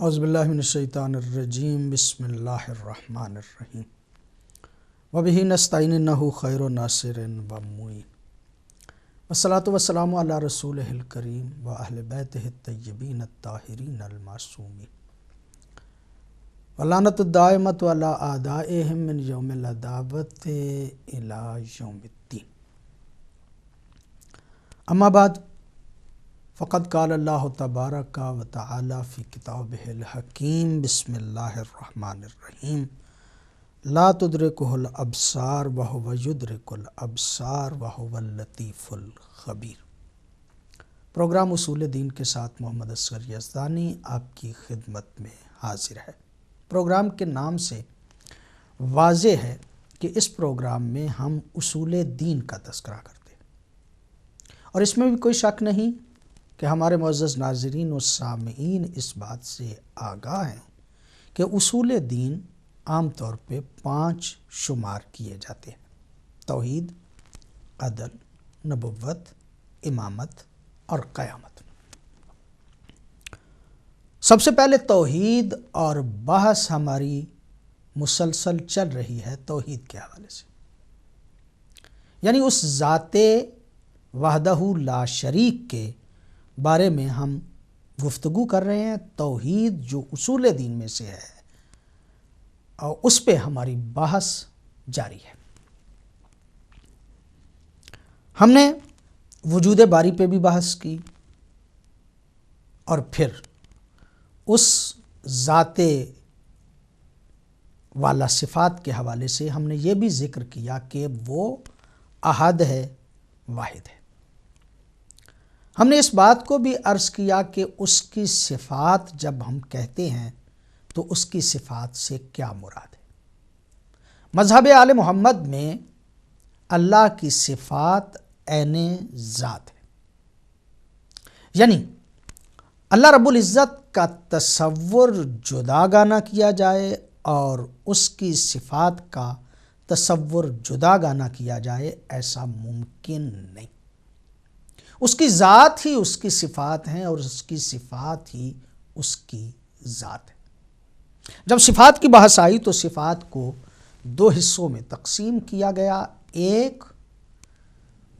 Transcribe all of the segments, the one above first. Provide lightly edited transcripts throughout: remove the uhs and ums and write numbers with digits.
اعوذ باللہ من الشیطان الرجیم بسم اللہ الرحمن الرحیم وبہ نستعین انہ خیر ناصر و معین والصلاۃ والسلام علی رسولہ الکریم و اہل بیتہ الطیبین الطاہرین المعصومین واللعنۃ الدائمۃ علی اعدائہم من یوم العداوۃ الی یوم الدین۔ اما بعد فقد قال اللہ تبارک و تعالی فی کتابہ الحکیم بسم اللہ الرحمن الرحیم لا تدرکہ الابصار وہو یدرک الابصار وہو اللطیف الخبیر۔ پروگرام اصول دین کے ساتھ محمد اصغر یزدانی آپ کی خدمت میں حاضر ہے۔ پروگرام کے نام سے واضح ہے کہ اس پروگرام میں ہم اصول دین کا تذکرہ کرتے ہیں، اور اس میں بھی کوئی شک نہیں کہ ہمارے معزز ناظرین و سامعین اس بات سے آگاہ ہیں کہ اصول دین عام طور پہ 5 شمار کیے جاتے ہیں: توحید، عدل، نبوت، امامت اور قیامت۔ سب سے پہلے توحید اور بحث ہماری مسلسل چل رہی ہے توحید کے حوالے سے، یعنی اس ذات وحدہ لا شریک کے بارے میں ہم گفتگو کر رہے ہیں۔ توحید جو اصول دین میں سے ہے اور اس پہ ہماری بحث جاری ہے۔ ہم نے وجود باری پہ بھی بحث کی، اور پھر اس ذات والا صفات کے حوالے سے ہم نے یہ بھی ذکر کیا کہ وہ احد ہے، واحد ہے۔ ہم نے اس بات کو بھی عرض کیا کہ اس کی صفات جب ہم کہتے ہیں تو اس کی صفات سے کیا مراد ہے۔ مذہب آل محمد میں اللہ کی صفات عین ذات ہے، یعنی اللہ رب العزت کا تصور جداگانہ کیا جائے اور اس کی صفات کا تصور جداگانہ کیا جائے، ایسا ممکن نہیں۔ اس کی ذات ہی اس کی صفات ہیں اور اس کی صفات ہی اس کی ذات ہے۔ جب صفات کی بحث آئی تو صفات کو 2 حصوں میں تقسیم کیا گیا۔ ایک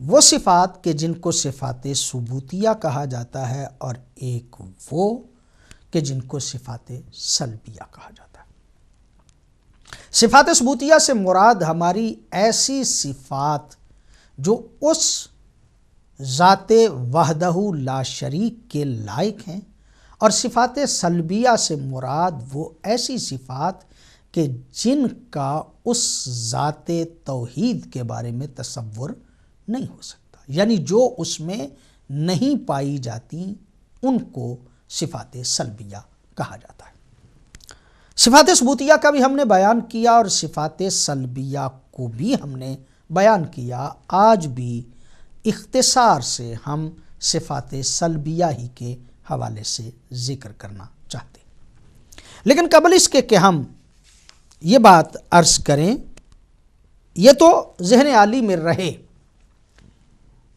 وہ صفات کہ جن کو صفات ثبوتیہ کہا جاتا ہے، اور ایک وہ کہ جن کو صفات سلبیہ کہا جاتا ہے۔ صفات ثبوتیہ سے مراد ہماری ایسی صفات جو اس ذات وحدہ لا شریک کے لائق ہیں، اور صفات سلبیہ سے مراد وہ ایسی صفات کہ جن کا اس ذات توحید کے بارے میں تصور نہیں ہو سکتا، یعنی جو اس میں نہیں پائی جاتی ان کو صفات سلبیہ کہا جاتا ہے۔ صفات ثبوتیہ کا بھی ہم نے بیان کیا اور صفات سلبیہ کو بھی ہم نے بیان کیا۔ آج بھی اختصار سے ہم صفات سلبیہ ہی کے حوالے سے ذکر کرنا چاہتے ہیں، لیکن قبل اس کے کہ ہم یہ بات عرض کریں، یہ تو ذہن عالی میں رہے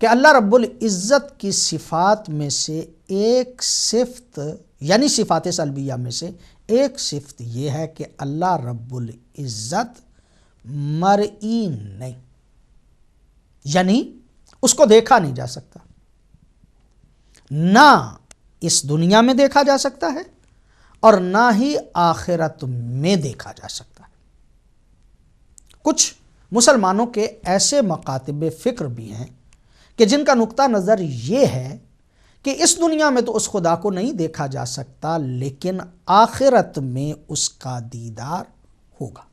کہ اللہ رب العزت کی صفات میں سے ایک صفت، یعنی صفات سلبیہ میں سے ایک صفت یہ ہے کہ اللہ رب العزت مرئی نہیں، یعنی اس کو دیکھا نہیں جا سکتا، نہ اس دنیا میں دیکھا جا سکتا ہے اور نہ ہی آخرت میں دیکھا جا سکتا ہے۔ کچھ مسلمانوں کے ایسے مکاتب فکر بھی ہیں کہ جن کا نقطہ نظر یہ ہے کہ اس دنیا میں تو اس خدا کو نہیں دیکھا جا سکتا، لیکن آخرت میں اس کا دیدار ہوگا،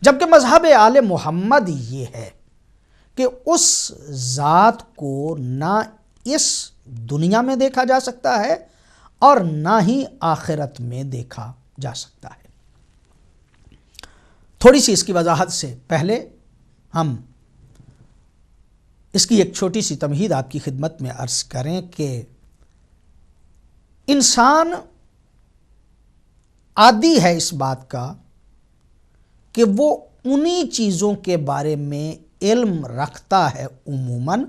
جبکہ مذہب آل محمد یہ ہے کہ اس ذات کو نہ اس دنیا میں دیکھا جا سکتا ہے اور نہ ہی آخرت میں دیکھا جا سکتا ہے۔ تھوڑی سی اس کی وضاحت سے پہلے ہم اس کی ایک چھوٹی سی تمہید آپ کی خدمت میں عرض کریں کہ انسان عادی ہے اس بات کا کہ وہ انہی چیزوں کے بارے میں علم رکھتا ہے عموماً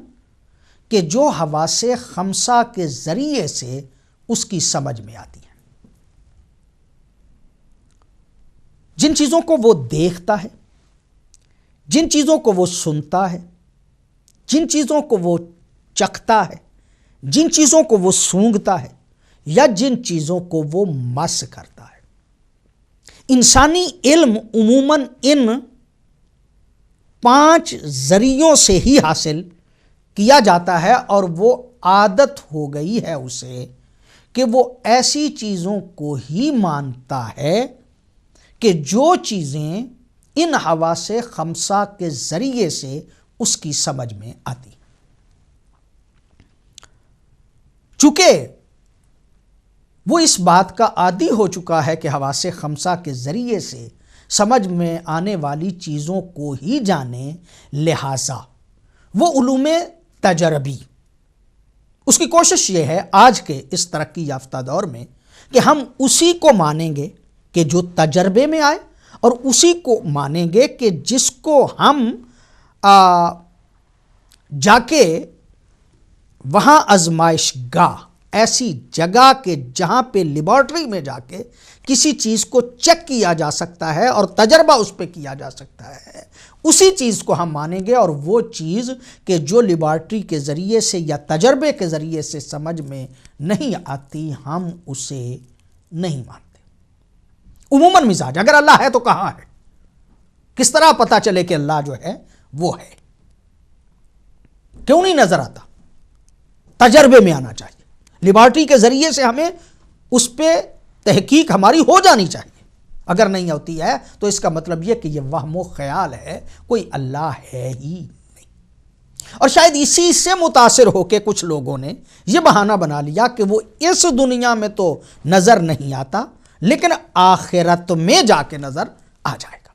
کہ جو حواس خمسہ کے ذریعے سے اس کی سمجھ میں آتی ہیں۔ جن چیزوں کو وہ دیکھتا ہے، جن چیزوں کو وہ سنتا ہے، جن چیزوں کو وہ چکھتا ہے، جن چیزوں کو وہ سونگھتا ہے یا جن چیزوں کو وہ مس کرتا ہے۔ انسانی علم عموماً ان 5 ذریعوں سے ہی حاصل کیا جاتا ہے، اور وہ عادت ہو گئی ہے اسے کہ وہ ایسی چیزوں کو ہی مانتا ہے کہ جو چیزیں ان حواس خمسہ کے ذریعے سے اس کی سمجھ میں آتی۔ چونکہ وہ اس بات کا عادی ہو چکا ہے کہ حواس خمسہ کے ذریعے سے سمجھ میں آنے والی چیزوں کو ہی جانے، لہذا وہ علوم تجربی، اس کی کوشش یہ ہے آج کے اس ترقی یافتہ دور میں کہ ہم اسی کو مانیں گے کہ جو تجربے میں آئے، اور اسی کو مانیں گے کہ جس کو ہم جا کے وہاں آزمائش گاہ، ایسی جگہ کہ جہاں پہ لیبارٹری میں جا کے کسی چیز کو چیک کیا جا سکتا ہے اور تجربہ اس پہ کیا جا سکتا ہے، اسی چیز کو ہم مانیں گے۔ اور وہ چیز کہ جو لیبارٹری کے ذریعے سے یا تجربے کے ذریعے سے سمجھ میں نہیں آتی، ہم اسے نہیں مانتے۔ عموماً مزاج، اگر اللہ ہے تو کہاں ہے؟ کس طرح پتہ چلے کہ اللہ جو ہے وہ ہے؟ کیوں نہیں نظر آتا؟ تجربے میں آنا چاہیے، لیبارٹری کے ذریعے سے ہمیں اس پہ تحقیق ہماری ہو جانی چاہیے۔ اگر نہیں ہوتی ہے تو اس کا مطلب یہ کہ یہ وہم و خیال ہے، کوئی اللہ ہے ہی نہیں۔ اور شاید اسی سے متاثر ہو کے کچھ لوگوں نے یہ بہانہ بنا لیا کہ وہ اس دنیا میں تو نظر نہیں آتا، لیکن آخرت میں جا کے نظر آ جائے گا۔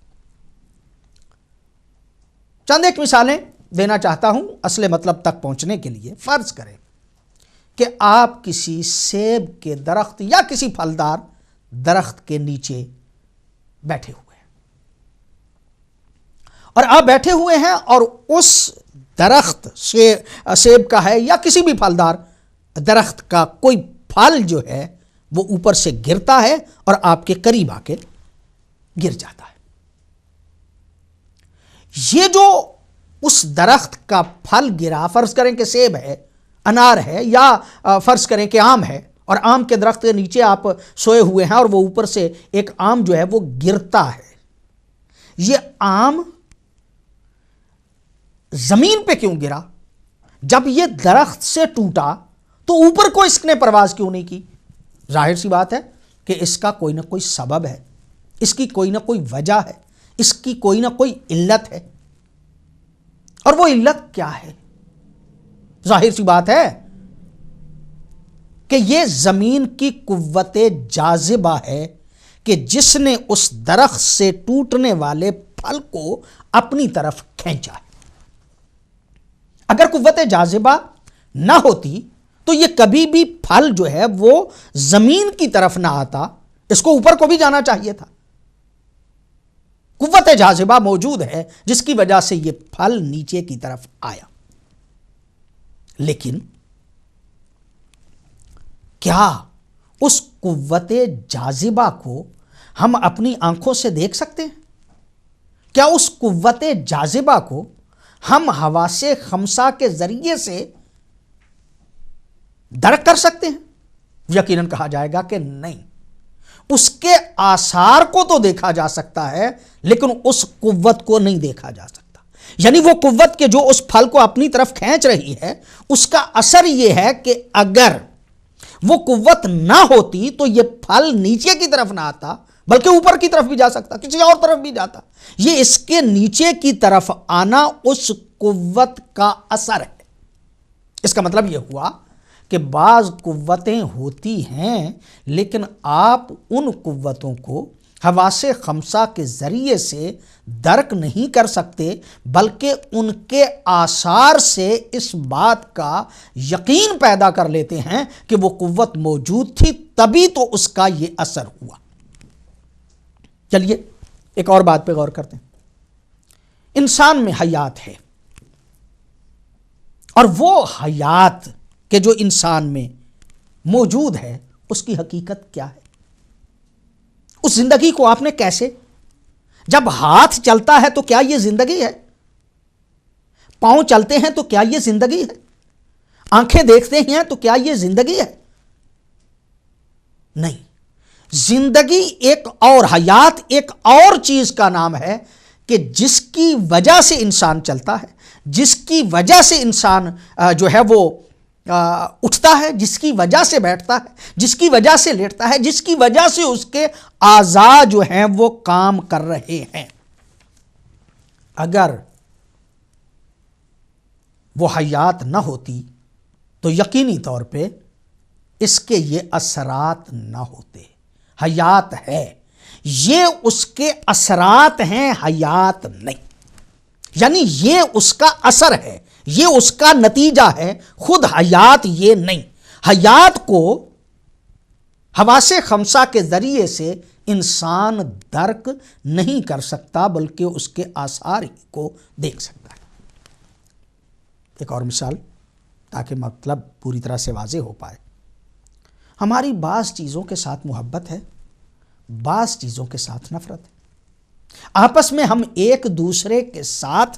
چند ایک مثالیں دینا چاہتا ہوں اصل مطلب تک پہنچنے کے لیے۔ فرض کریں کہ آپ کسی سیب کے درخت یا کسی پھلدار درخت کے نیچے بیٹھے ہوئے ہیں، اور آپ بیٹھے ہوئے ہیں اور اس درخت سیب کا ہے یا کسی بھی پھلدار درخت کا کوئی پھل جو ہے وہ اوپر سے گرتا ہے اور آپ کے قریب آ کے گر جاتا ہے۔ یہ جو اس درخت کا پھل گرا، فرض کریں کہ سیب ہے، انار ہے، یا فرض کریں کہ آم ہے، اور آم کے درخت کے نیچے آپ سوئے ہوئے ہیں اور وہ اوپر سے ایک آم جو ہے وہ گرتا ہے۔ یہ آم زمین پہ کیوں گرا؟ جب یہ درخت سے ٹوٹا تو اوپر کو اس نے پرواز کیوں نہیں کی؟ ظاہر سی بات ہے کہ اس کا کوئی نہ کوئی سبب ہے، اس کی کوئی نہ کوئی وجہ ہے، اس کی کوئی نہ کوئی علت ہے۔ اور وہ علت کیا ہے؟ ظاہر سی بات ہے کہ یہ زمین کی قوت جاذبہ ہے کہ جس نے اس درخت سے ٹوٹنے والے پھل کو اپنی طرف کھینچا ہے۔ اگر قوت جاذبہ نہ ہوتی تو یہ کبھی بھی پھل جو ہے وہ زمین کی طرف نہ آتا، اس کو اوپر کو بھی جانا چاہیے تھا۔ قوت جاذبہ موجود ہے جس کی وجہ سے یہ پھل نیچے کی طرف آیا۔ لیکن کیا اس قوت جاذبہ کو ہم اپنی آنکھوں سے دیکھ سکتے ہیں؟ کیا اس قوت جاذبہ کو ہم حواس خمسہ کے ذریعے سے درک کر سکتے ہیں؟ یقیناً کہا جائے گا کہ نہیں۔ اس کے آثار کو تو دیکھا جا سکتا ہے، لیکن اس قوت کو نہیں دیکھا جا سکتا۔ یعنی وہ قوت کہ جو اس پھل کو اپنی طرف کھینچ رہی ہے، اس کا اثر یہ ہے کہ اگر وہ قوت نہ ہوتی تو یہ پھل نیچے کی طرف نہ آتا، بلکہ اوپر کی طرف بھی جا سکتا، کسی اور طرف بھی جاتا۔ یہ اس کے نیچے کی طرف آنا اس قوت کا اثر ہے۔ اس کا مطلب یہ ہوا کہ بعض قوتیں ہوتی ہیں، لیکن آپ ان قوتوں کو حواس خمسہ کے ذریعے سے درک نہیں کر سکتے، بلکہ ان کے آثار سے اس بات کا یقین پیدا کر لیتے ہیں کہ وہ قوت موجود تھی، تبھی تو اس کا یہ اثر ہوا۔ چلیے ایک اور بات پہ غور کرتے ہیں۔ انسان میں حیات ہے، اور وہ حیات کہ جو انسان میں موجود ہے اس کی حقیقت کیا ہے؟ اس زندگی کو آپ نے کیسے جب ہاتھ چلتا ہے تو کیا یہ زندگی ہے؟ پاؤں چلتے ہیں تو کیا یہ زندگی ہے؟ آنکھیں دیکھتے ہیں تو کیا یہ زندگی ہے؟ نہیں، زندگی ایک اور، حیات ایک اور چیز کا نام ہے کہ جس کی وجہ سے انسان چلتا ہے، جس کی وجہ سے انسان جو ہے وہ اٹھتا ہے، جس کی وجہ سے بیٹھتا ہے، جس کی وجہ سے لیٹتا ہے، جس کی وجہ سے اس کے اعضاء جو ہیں وہ کام کر رہے ہیں۔ اگر وہ حیات نہ ہوتی تو یقینی طور پہ اس کے یہ اثرات نہ ہوتے۔ حیات ہے، یہ اس کے اثرات ہیں، حیات نہیں۔ یعنی یہ اس کا اثر ہے، یہ اس کا نتیجہ ہے، خود حیات یہ نہیں۔ حیات کو حواس خمسہ کے ذریعے سے انسان درک نہیں کر سکتا، بلکہ اس کے آثار ہی کو دیکھ سکتا ہے۔ ایک اور مثال تاکہ مطلب پوری طرح سے واضح ہو پائے۔ ہماری بعض چیزوں کے ساتھ محبت ہے، بعض چیزوں کے ساتھ نفرت ہے۔ آپس میں ہم ایک دوسرے کے ساتھ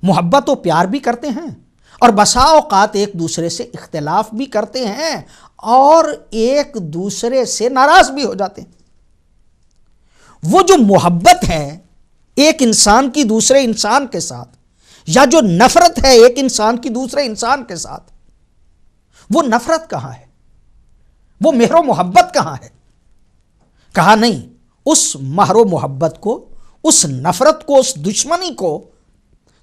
محبت و پیار بھی کرتے ہیں، اور بسا اوقات ایک دوسرے سے اختلاف بھی کرتے ہیں، اور ایک دوسرے سے ناراض بھی ہو جاتے ہیں۔ وہ جو محبت ہے ایک انسان کی دوسرے انسان کے ساتھ، یا جو نفرت ہے ایک انسان کی دوسرے انسان کے ساتھ، وہ نفرت کہاں ہے؟ وہ مہر و محبت کہاں ہے؟ کہا نہیں، اس مہر و محبت کو، اس نفرت کو، اس دشمنی کو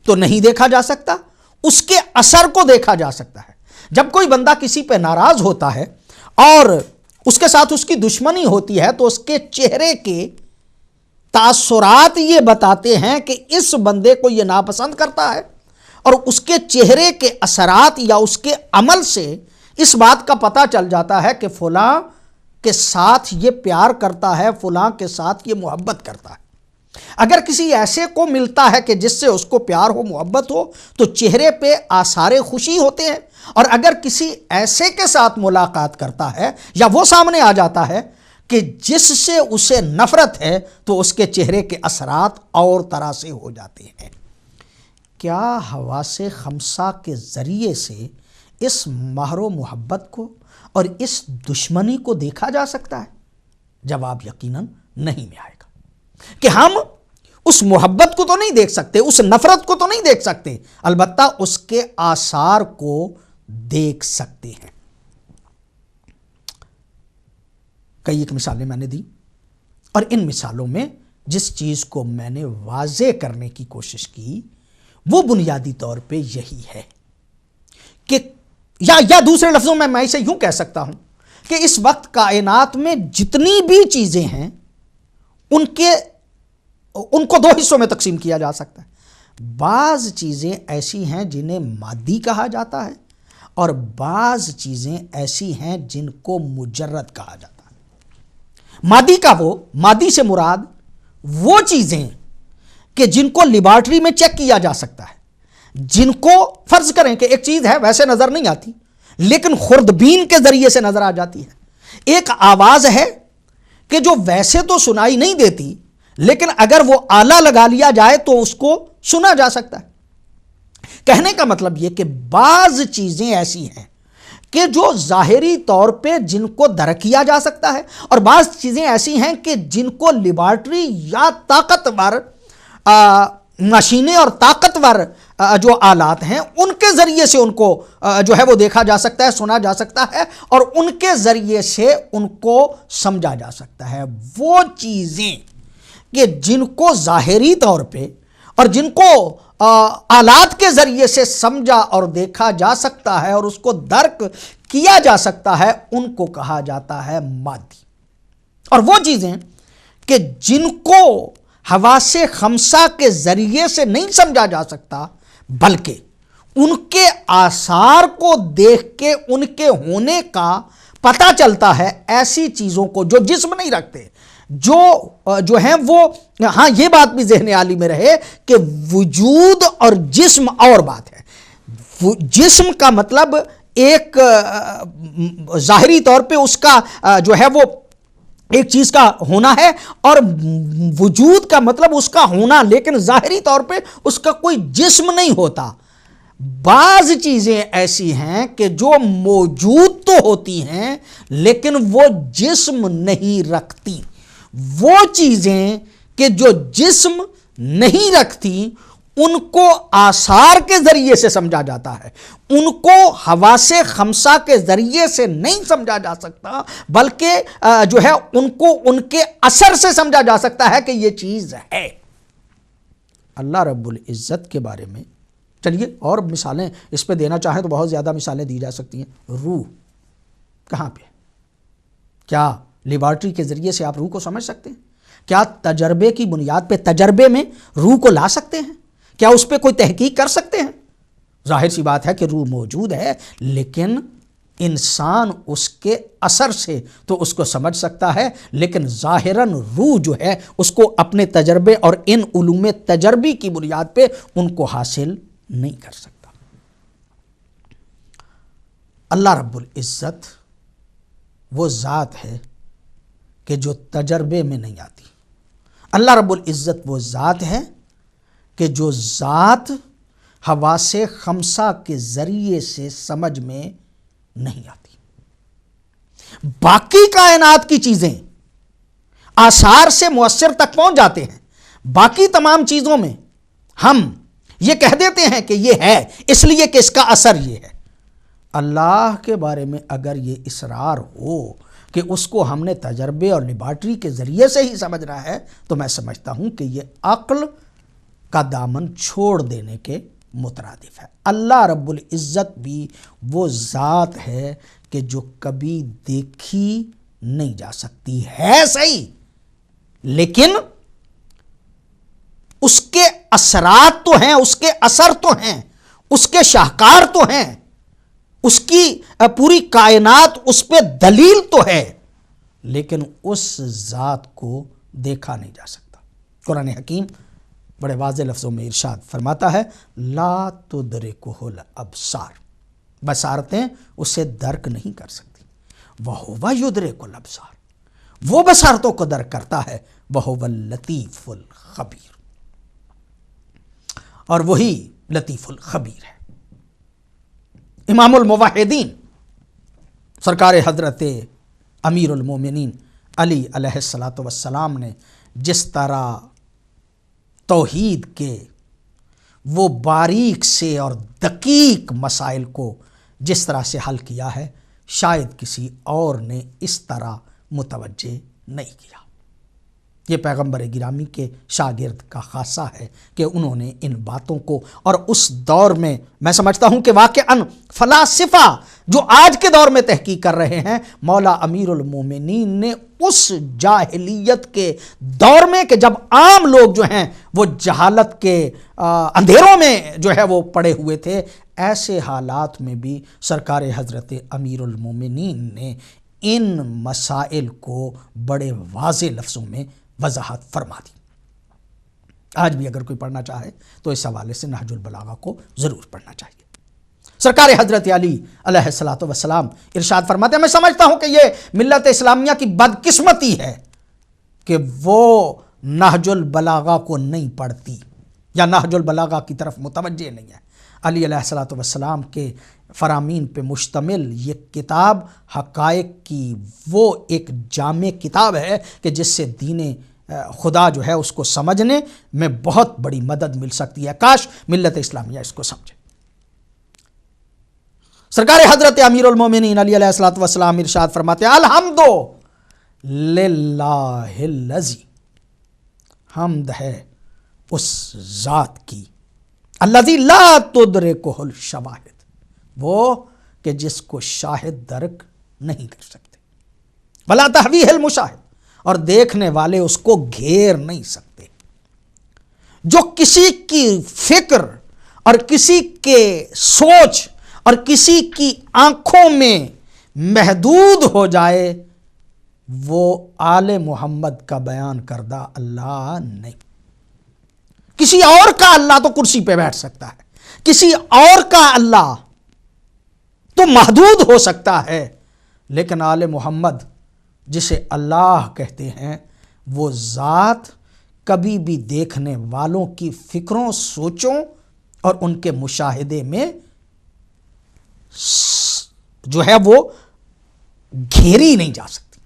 تو نہیں دیکھا جا سکتا، اس کے اثر کو دیکھا جا سکتا ہے۔ جب کوئی بندہ کسی پہ ناراض ہوتا ہے اور اس کے ساتھ اس کی دشمنی ہوتی ہے تو اس کے چہرے کے تاثرات یہ بتاتے ہیں کہ اس بندے کو یہ ناپسند کرتا ہے، اور اس کے چہرے کے اثرات یا اس کے عمل سے اس بات کا پتہ چل جاتا ہے کہ فلاں کے ساتھ یہ پیار کرتا ہے، فلاں کے ساتھ یہ محبت کرتا ہے۔ اگر کسی ایسے کو ملتا ہے کہ جس سے اس کو پیار ہو، محبت ہو، تو چہرے پہ آثار خوشی ہوتے ہیں، اور اگر کسی ایسے کے ساتھ ملاقات کرتا ہے یا وہ سامنے آ جاتا ہے کہ جس سے اسے نفرت ہے، تو اس کے چہرے کے اثرات اور طرح سے ہو جاتے ہیں۔ کیا حواس خمسہ کے ذریعے سے اس مہر و محبت کو اور اس دشمنی کو دیکھا جا سکتا ہے؟ جواب یقیناً نہیں میں آئے گا کہ ہم اس محبت کو تو نہیں دیکھ سکتے، اس نفرت کو تو نہیں دیکھ سکتے، البتہ اس کے آثار کو دیکھ سکتے ہیں۔ کئی ایک مثالیں میں نے دی، اور ان مثالوں میں جس چیز کو میں نے واضح کرنے کی کوشش کی وہ بنیادی طور پہ یہی ہے کہ یا دوسرے لفظوں میں اسے یوں کہہ سکتا ہوں کہ اس وقت کائنات میں جتنی بھی چیزیں ہیں ان کو دو حصوں میں تقسیم کیا جا سکتا ہے۔ بعض چیزیں ایسی ہیں جنہیں مادی کہا جاتا ہے، اور بعض چیزیں ایسی ہیں جن کو مجرد کہا جاتا ہے۔ مادی سے مراد وہ چیزیں کہ جن کو لیبارٹری میں چیک کیا جا سکتا ہے، جن کو فرض کریں کہ ایک چیز ہے ویسے نظر نہیں آتی لیکن خوردبین کے ذریعے سے نظر آ جاتی ہے۔ ایک آواز ہے کہ جو ویسے تو سنائی نہیں دیتی لیکن اگر وہ آلہ لگا لیا جائے تو اس کو سنا جا سکتا ہے۔ کہنے کا مطلب یہ کہ بعض چیزیں ایسی ہیں کہ جو ظاہری طور پہ جن کو درک کیا جا سکتا ہے، اور بعض چیزیں ایسی ہیں کہ جن کو لیبارٹری یا طاقتور مشینیں اور طاقتور جو آلات ہیں ان کے ذریعے سے ان کو جو ہے وہ دیکھا جا سکتا ہے، سنا جا سکتا ہے، اور ان کے ذریعے سے ان کو سمجھا جا سکتا ہے۔ وہ چیزیں کہ جن کو ظاہری طور پہ اور جن کو آلات کے ذریعے سے سمجھا اور دیکھا جا سکتا ہے اور اس کو درک کیا جا سکتا ہے، ان کو کہا جاتا ہے مادی۔ اور وہ چیزیں کہ جن کو حواس خمسہ کے ذریعے سے نہیں سمجھا جا سکتا بلکہ ان کے آثار کو دیکھ کے ان کے ہونے کا پتہ چلتا ہے، ایسی چیزوں کو جو جسم نہیں رکھتے، جو ہیں وہ، ہاں یہ بات بھی ذہن عالی میں رہے کہ وجود اور جسم اور بات ہے۔ جسم کا مطلب ایک ظاہری طور پہ اس کا جو ہے وہ ایک چیز کا ہونا ہے اور وجود کا مطلب اس کا ہونا، لیکن ظاہری طور پہ اس کا کوئی جسم نہیں ہوتا۔ بعض چیزیں ایسی ہیں کہ جو موجود تو ہوتی ہیں لیکن وہ جسم نہیں رکھتی۔ وہ چیزیں کہ جو جسم نہیں رکھتی ان کو آثار کے ذریعے سے سمجھا جاتا ہے، ان کو حواس خمسہ کے ذریعے سے نہیں سمجھا جا سکتا، بلکہ جو ہے ان کو ان کے اثر سے سمجھا جا سکتا ہے کہ یہ چیز ہے۔ اللہ رب العزت کے بارے میں چلیے اور مثالیں اس پہ دینا چاہیں تو بہت زیادہ مثالیں دی جا سکتی ہیں۔ روح کہاں پہ؟ کیا لیبارٹری کے ذریعے سے آپ روح کو سمجھ سکتے ہیں؟ کیا تجربے کی بنیاد پہ تجربے میں روح کو لا سکتے ہیں؟ کیا اس پہ کوئی تحقیق کر سکتے ہیں؟ ظاہر سی بات ہے کہ روح موجود ہے، لیکن انسان اس کے اثر سے تو اس کو سمجھ سکتا ہے، لیکن ظاہراً روح جو ہے اس کو اپنے تجربے اور ان علوم تجربی کی بنیاد پہ ان کو حاصل نہیں کر سکتا۔ اللہ رب العزت وہ ذات ہے کہ جو تجربے میں نہیں آتی۔ اللہ رب العزت وہ ذات ہے کہ جو ذات حواس خمسہ کے ذریعے سے سمجھ میں نہیں آتی۔ باقی کائنات کی چیزیں آثار سے مؤثر تک پہنچ جاتے ہیں۔ باقی تمام چیزوں میں ہم یہ کہہ دیتے ہیں کہ یہ ہے اس لیے کہ اس کا اثر یہ ہے۔ اللہ کے بارے میں اگر یہ اصرار ہو کہ اس کو ہم نے تجربے اور لیبارٹری کے ذریعے سے ہی سمجھنا ہے تو میں سمجھتا ہوں کہ یہ عقل کا دامن چھوڑ دینے کے مترادف ہے۔ اللہ رب العزت بھی وہ ذات ہے کہ جو کبھی دیکھی نہیں جا سکتی ہے، صحیح، لیکن اس کے اثرات تو ہیں، اس کے اثر تو ہیں، اس کے شاہکار تو ہیں، اس کی پوری کائنات اس پہ دلیل تو ہے، لیکن اس ذات کو دیکھا نہیں جا سکتا۔ قرآن حکیم بڑے واضح لفظوں میں ارشاد فرماتا ہے لا تدرکہ الابصار، بصارتیں اسے درک نہیں کر سکتی، وہو یدرک الابصار، وہ بصارتوں کو درک کرتا ہے، وہو اللطیف الخبیر، اور وہی لطیف الخبیر ہے۔ امام الموحدین سرکار حضرت امیر المومنین علی علیہ السلام نے جس طرح توحید کے وہ باریک سے اور دقیق مسائل کو جس طرح سے حل کیا ہے، شاید کسی اور نے اس طرح متوجہ نہیں کیا۔ یہ پیغمبر گرامی کے شاگرد کا خاصہ ہے کہ انہوں نے ان باتوں کو، اور اس دور میں میں سمجھتا ہوں کہ واقعاً فلاسفہ جو آج کے دور میں تحقیق کر رہے ہیں، مولا امیر المومنین نے اس جاہلیت کے دور میں کہ جب عام لوگ جو ہیں وہ جہالت کے اندھیروں میں جو ہے وہ پڑے ہوئے تھے، ایسے حالات میں بھی سرکار حضرت امیر المومنین نے ان مسائل کو بڑے واضح لفظوں میں وضاحت فرما دی۔ آج بھی اگر کوئی پڑھنا چاہے تو اس حوالے سے نہج البلاغہ کو ضرور پڑھنا چاہیے۔ سرکار حضرت علی علیہ السلام ارشاد فرماتے ہیں، میں سمجھتا ہوں کہ یہ ملت اسلامیہ کی بدقسمتی ہے کہ وہ نہج البلاغہ کو نہیں پڑھتی یا نہج البلاغہ کی طرف متوجہ نہیں ہے۔ علی علیہ السلام کے فرامین پہ مشتمل یہ کتاب حقائق کی وہ ایک جامع کتاب ہے کہ جس سے دین خدا جو ہے اس کو سمجھنے میں بہت بڑی مدد مل سکتی ہے۔ کاش ملت اسلامیہ اس کو سمجھے۔ سرکار حضرت امیر المومنین علی علیہ السلام ارشاد فرماتے ہیں الحمد للہ الذی، حمد ہے اس ذات کی، الذی لا تدرکہ الشواہد، وہ کہ جس کو شاہد درک نہیں کر سکتے، ولا تحویہ المشاہد، اور دیکھنے والے اس کو گھیر نہیں سکتے، جو کسی کی فکر اور کسی کے سوچ اور کسی کی آنکھوں میں محدود ہو جائے وہ آل محمد کا بیان کردہ اللہ نہیں۔ کسی اور کا اللہ تو کرسی پہ بیٹھ سکتا ہے، کسی اور کا اللہ تو محدود ہو سکتا ہے، لیکن آل محمد جسے اللہ کہتے ہیں وہ ذات کبھی بھی دیکھنے والوں کی فکروں، سوچوں اور ان کے مشاہدے میں جو ہے وہ گھیری نہیں جا سکتی۔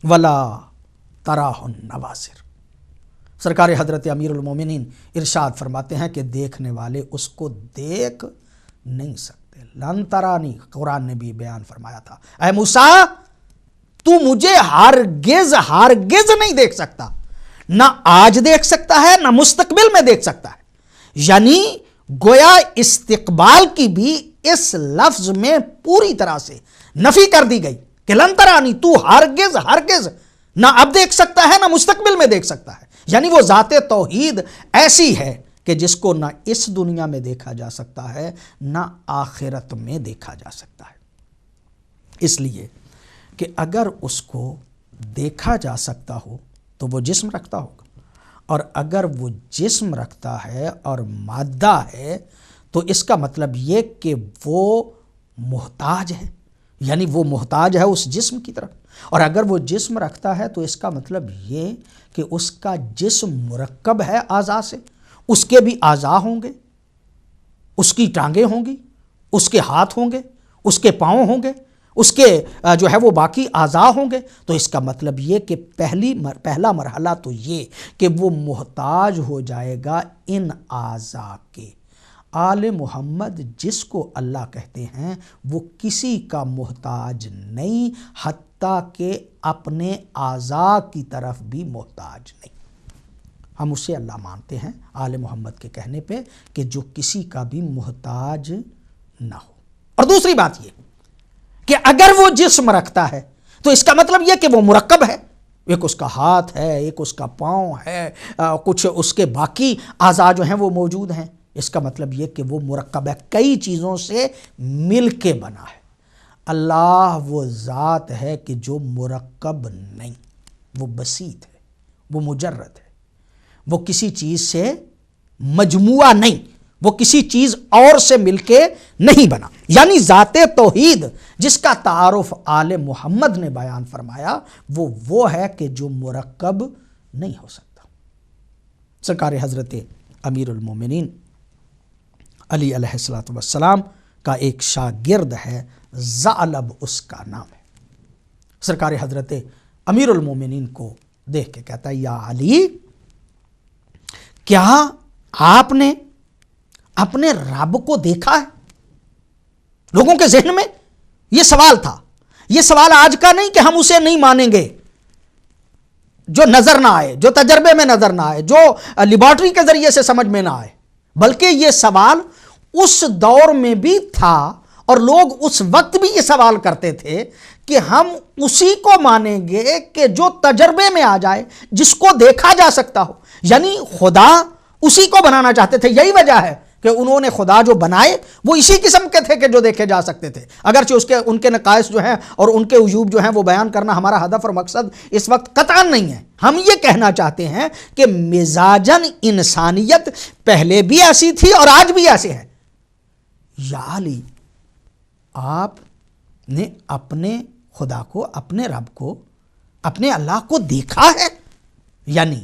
ولا تراہ النواظر، سرکار حضرت امیر المومنین ارشاد فرماتے ہیں کہ دیکھنے والے اس کو دیکھ نہیں سکتے۔ لن ترانی قرآن نے بھی بیان فرمایا تھا، اے موسیٰ تو مجھے ہرگز نہیں دیکھ سکتا، نہ آج دیکھ سکتا ہے نہ مستقبل میں دیکھ سکتا ہے۔ یعنی گویا استقبال کی بھی اس لفظ میں پوری طرح سے نفی کر دی گئی کہ لن ترانی، تو ہرگز نہ اب دیکھ سکتا ہے نہ مستقبل میں دیکھ سکتا ہے۔ یعنی وہ ذات توحید ایسی ہے کہ جس کو نہ اس دنیا میں دیکھا جا سکتا ہے نہ آخرت میں دیکھا جا سکتا ہے۔ اس لیے کہ اگر اس کو دیکھا جا سکتا ہو تو وہ جسم رکھتا ہوگا، اور اگر وہ جسم رکھتا ہے اور مادہ ہے تو اس کا مطلب یہ کہ وہ محتاج ہے، یعنی وہ محتاج ہے اس جسم کی طرف۔ اور اگر وہ جسم رکھتا ہے تو اس کا مطلب یہ کہ اس کا جسم مرکب ہے اعضاء سے، اس کے بھی اعضاء ہوں گے، اس کی ٹانگیں ہوں گی، اس کے ہاتھ ہوں گے، اس کے پاؤں ہوں گے، اس کے جو ہے وہ باقی اعضاء ہوں گے۔ تو اس کا مطلب یہ کہ پہلا مرحلہ تو یہ کہ وہ محتاج ہو جائے گا ان اعضاء کے۔ آل محمد جس کو اللہ کہتے ہیں وہ کسی کا محتاج نہیں، حتیٰ کہ اپنے اعضاء کی طرف بھی محتاج نہیں۔ ہم اسے اللہ مانتے ہیں آل محمد کے کہنے پہ کہ جو کسی کا بھی محتاج نہ ہو۔ اور دوسری بات یہ کہ اگر وہ جسم رکھتا ہے تو اس کا مطلب یہ کہ وہ مرکب ہے، ایک اس کا ہاتھ ہے، ایک اس کا پاؤں ہے، کچھ اس کے باقی اعضاء جو ہیں وہ موجود ہیں۔ اس کا مطلب یہ کہ وہ مرکب ہے، کئی چیزوں سے مل کے بنا ہے۔ اللہ وہ ذات ہے کہ جو مرکب نہیں، وہ بسیط ہے، وہ مجرد ہے، وہ کسی چیز سے مجموعہ نہیں، وہ کسی چیز اور سے مل کے نہیں بنا۔ یعنی ذات توحید جس کا تعارف آل محمد نے بیان فرمایا وہ ہے کہ جو مرکب نہیں ہو سکتا۔ سرکار حضرت امیر المومنین علی علیہ السلام کا ایک شاگرد ہے، ثعلب اس کا نام ہے۔ سرکار حضرت امیر المومنین کو دیکھ کے کہتا ہے، یا علی، کیا آپ نے اپنے رب کو دیکھا ہے؟ لوگوں کے ذہن میں یہ سوال تھا۔ یہ سوال آج کا نہیں کہ ہم اسے نہیں مانیں گے جو نظر نہ آئے، جو تجربے میں نظر نہ آئے، جو لیبارٹری کے ذریعے سے سمجھ میں نہ آئے، بلکہ یہ سوال اس دور میں بھی تھا، اور لوگ اس وقت بھی یہ سوال کرتے تھے کہ ہم اسی کو مانیں گے کہ جو تجربے میں آ جائے، جس کو دیکھا جا سکتا ہو۔ یعنی خدا اسی کو بنانا چاہتے تھے۔ یہی وجہ ہے کہ انہوں نے خدا جو بنائے وہ اسی قسم کے تھے کہ جو دیکھے جا سکتے تھے، اگرچہ ان کے نقائص جو ہیں اور ان کے عیوب جو ہیں وہ بیان کرنا ہمارا ہدف اور مقصد اس وقت قطعاً نہیں ہے۔ ہم یہ کہنا چاہتے ہیں کہ مزاجاً انسانیت پہلے بھی ایسی تھی اور آج بھی ایسے ہے۔ یا علی، آپ نے اپنے خدا کو، اپنے رب کو، اپنے اللہ کو دیکھا ہے؟ یعنی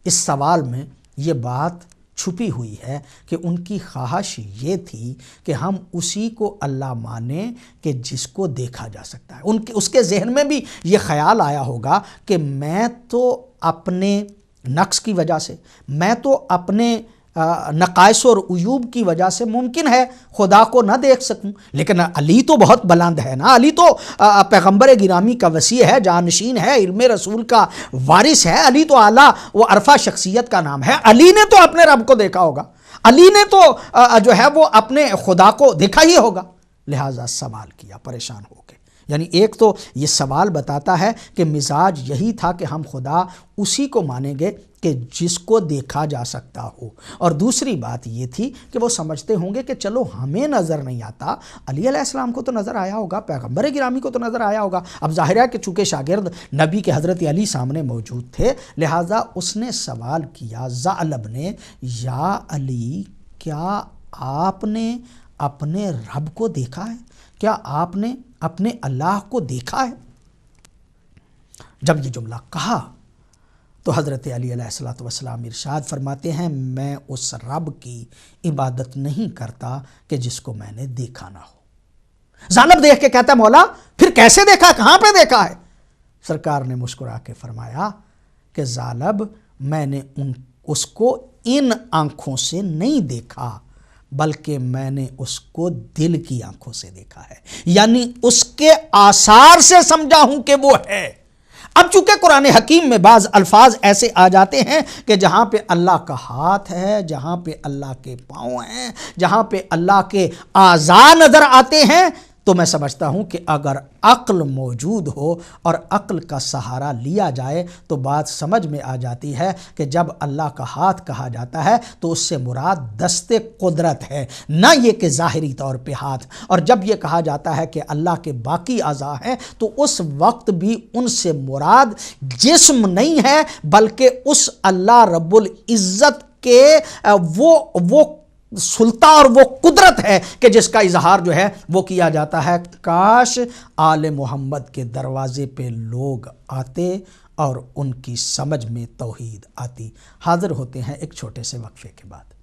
اس سوال میں یہ بات چھپی ہوئی ہے کہ ان کی خواہش یہ تھی کہ ہم اسی کو اللہ مانیں کہ جس کو دیکھا جا سکتا ہے۔ اس کے ذہن میں بھی یہ خیال آیا ہوگا کہ میں تو اپنے نقص کی وجہ سے، میں تو اپنے نقائص اور عیوب کی وجہ سے ممکن ہے خدا کو نہ دیکھ سکوں، لیکن علی تو بہت بلند ہے نا، علی تو پیغمبر گرامی کا وصی ہے، جانشین ہے، علم رسول کا وارث ہے، علی تو اعلیٰ و عرفہ شخصیت کا نام ہے۔ علی نے تو اپنے رب کو دیکھا ہوگا، علی نے تو جو ہے وہ اپنے خدا کو دیکھا ہی ہوگا، لہٰذا سوال کیا پریشان ہو کے۔ یعنی ایک تو یہ سوال بتاتا ہے کہ مزاج یہی تھا کہ ہم خدا اسی کو مانیں گے کہ جس کو دیکھا جا سکتا ہو، اور دوسری بات یہ تھی کہ وہ سمجھتے ہوں گے کہ چلو ہمیں نظر نہیں آتا، علی علیہ السلام کو تو نظر آیا ہوگا، پیغمبر گرامی کو تو نظر آیا ہوگا۔ اب ظاہر ہے کہ چونکہ شاگرد نبی کے حضرت علی سامنے موجود تھے، لہٰذا اس نے سوال کیا، ثعلب نے، یا علی، کیا آپ نے اپنے رب کو دیکھا ہے؟ کیا آپ نے اپنے اللہ کو دیکھا ہے؟ جب یہ جملہ کہا تو حضرت علی علیہ الصلوۃ والسلام ارشاد فرماتے ہیں میں اس رب کی عبادت نہیں کرتا کہ جس کو میں نے دیکھا نہ ہو۔ ذالب دیکھ کے کہتا ہے مولا پھر کیسے دیکھا، کہاں پہ دیکھا ہے؟ سرکار نے مسکرا کے فرمایا کہ ذالب میں نے اس کو ان آنکھوں سے نہیں دیکھا بلکہ میں نے اس کو دل کی آنکھوں سے دیکھا ہے، یعنی اس کے آثار سے سمجھا ہوں کہ وہ ہے۔ اب چونکہ قرآن حکیم میں بعض الفاظ ایسے آ جاتے ہیں کہ جہاں پہ اللہ کا ہاتھ ہے، جہاں پہ اللہ کے پاؤں ہیں، جہاں پہ اللہ کے اعضاء نظر آتے ہیں، تو میں سمجھتا ہوں کہ اگر عقل موجود ہو اور عقل کا سہارا لیا جائے تو بات سمجھ میں آ جاتی ہے کہ جب اللہ کا ہاتھ کہا جاتا ہے تو اس سے مراد دست قدرت ہے، نہ یہ کہ ظاہری طور پہ ہاتھ، اور جب یہ کہا جاتا ہے کہ اللہ کے باقی اعضاء ہیں تو اس وقت بھی ان سے مراد جسم نہیں ہے بلکہ اس اللہ رب العزت کے وہ سلطان اور وہ قدرت ہے کہ جس کا اظہار جو ہے وہ کیا جاتا ہے۔ کاش آل محمد کے دروازے پہ لوگ آتے اور ان کی سمجھ میں توحید آتی۔ حاضر ہوتے ہیں ایک چھوٹے سے وقفے کے بعد۔